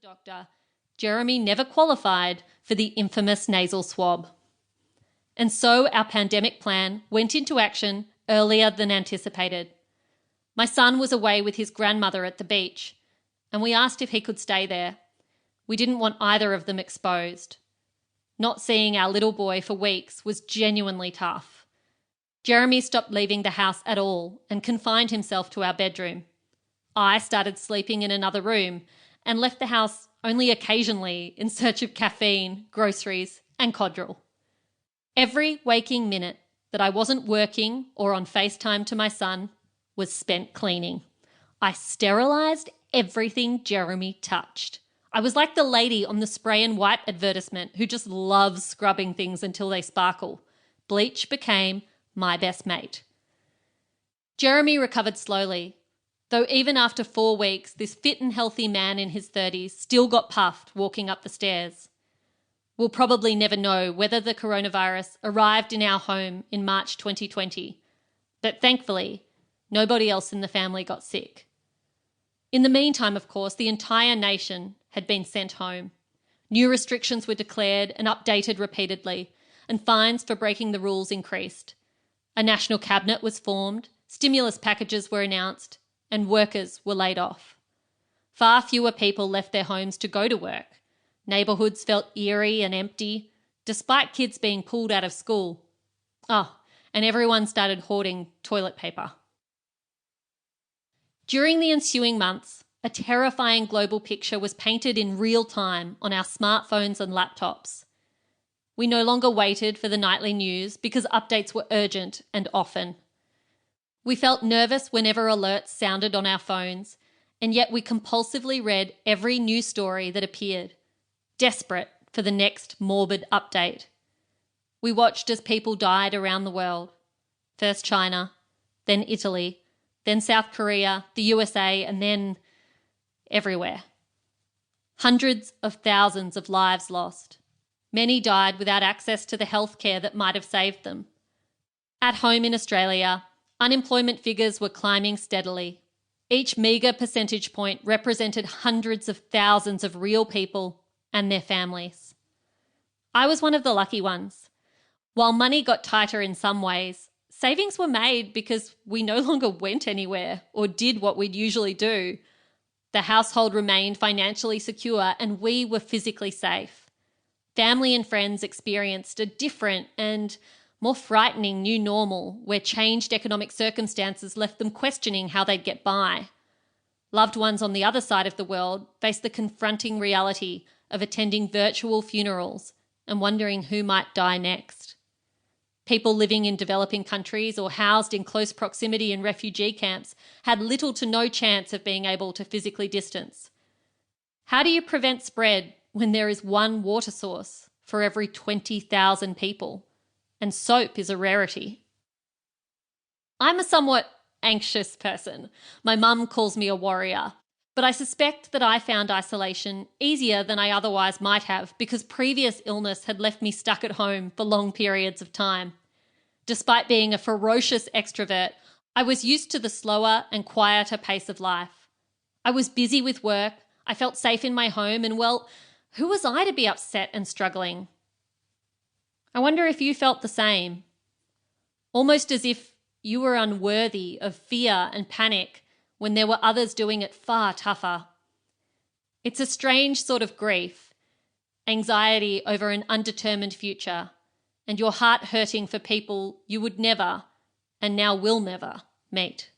doctor, Jeremy never qualified for the infamous nasal swab. And so our pandemic plan went into action earlier than anticipated. My son was away with his grandmother at the beach, and we asked if he could stay there. We didn't want either of them exposed. Not seeing our little boy for weeks was genuinely tough. Jeremy stopped leaving the house at all and confined himself to our bedroom. I started sleeping in another room and left the house only occasionally in search of caffeine, groceries, and Codral. Every waking minute that I wasn't working or on FaceTime to my son was spent cleaning. I sterilised everything Jeremy touched. I was like the lady on the spray and wipe advertisement who just loves scrubbing things until they sparkle. Bleach became my best mate. Jeremy recovered slowly, though even after 4 weeks, this fit and healthy man in his 30s still got puffed walking up the stairs. We'll probably never know whether the coronavirus arrived in our home in March 2020, but thankfully, nobody else in the family got sick. In the meantime, of course, the entire nation had been sent home. New restrictions were declared and updated repeatedly, and fines for breaking the rules increased. A national cabinet was formed, stimulus packages were announced, and workers were laid off. Far fewer people left their homes to go to work. Neighbourhoods felt eerie and empty, despite kids being pulled out of school. Oh, and everyone started hoarding toilet paper. During the ensuing months, a terrifying global picture was painted in real time on our smartphones and laptops. We no longer waited for the nightly news because updates were urgent and often. We felt nervous whenever alerts sounded on our phones, and yet we compulsively read every news story that appeared, desperate for the next morbid update. We watched as people died around the world. First China, then Italy, then South Korea, the USA, and then everywhere. Hundreds of thousands of lives lost. Many died without access to the health care that might have saved them. At home in Australia, unemployment figures were climbing steadily. Each meagre percentage point represented hundreds of thousands of real people and their families. I was one of the lucky ones. While money got tighter in some ways, savings were made because we no longer went anywhere or did what we'd usually do. The household remained financially secure and we were physically safe. Family and friends experienced a different and more frightening new normal where changed economic circumstances left them questioning how they'd get by. Loved ones on the other side of the world faced the confronting reality of attending virtual funerals and wondering who might die next. People living in developing countries or housed in close proximity in refugee camps had little to no chance of being able to physically distance. How do you prevent spread when there is one water source for every 20,000 people, and soap is a rarity? I'm a somewhat anxious person. My mum calls me a warrior, but I suspect that I found isolation easier than I otherwise might have because previous illness had left me stuck at home for long periods of time. Despite being a ferocious extrovert, I was used to the slower and quieter pace of life. I was busy with work, I felt safe in my home, and well, who was I to be upset and struggling? I wonder if you felt the same. Almost as if you were unworthy of fear and panic when there were others doing it far tougher. It's a strange sort of grief, anxiety over an undetermined future, and your heart hurting for people you would never, and now will never, meet.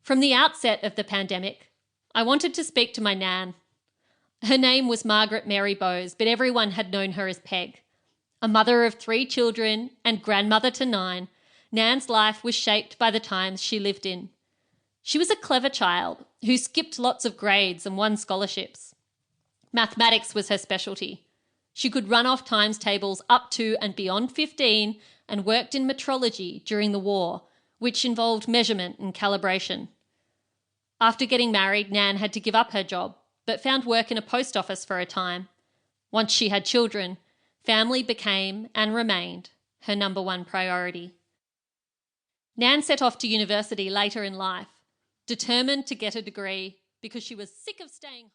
From the outset of the pandemic, I wanted to speak to my Nan. Her name was Margaret Mary Bowes, but everyone had known her as Peg. A mother of 3 children and grandmother to 9, Nan's life was shaped by the times she lived in. She was a clever child who skipped lots of grades and won scholarships. Mathematics was her specialty. She could run off times tables up to and beyond 15 and worked in metrology during the war, which involved measurement and calibration. After getting married, Nan had to give up her job, but found work in a post office for a time. Once she had children, family became and remained her number one priority. Nan set off to university later in life, determined to get a degree because she was sick of staying home.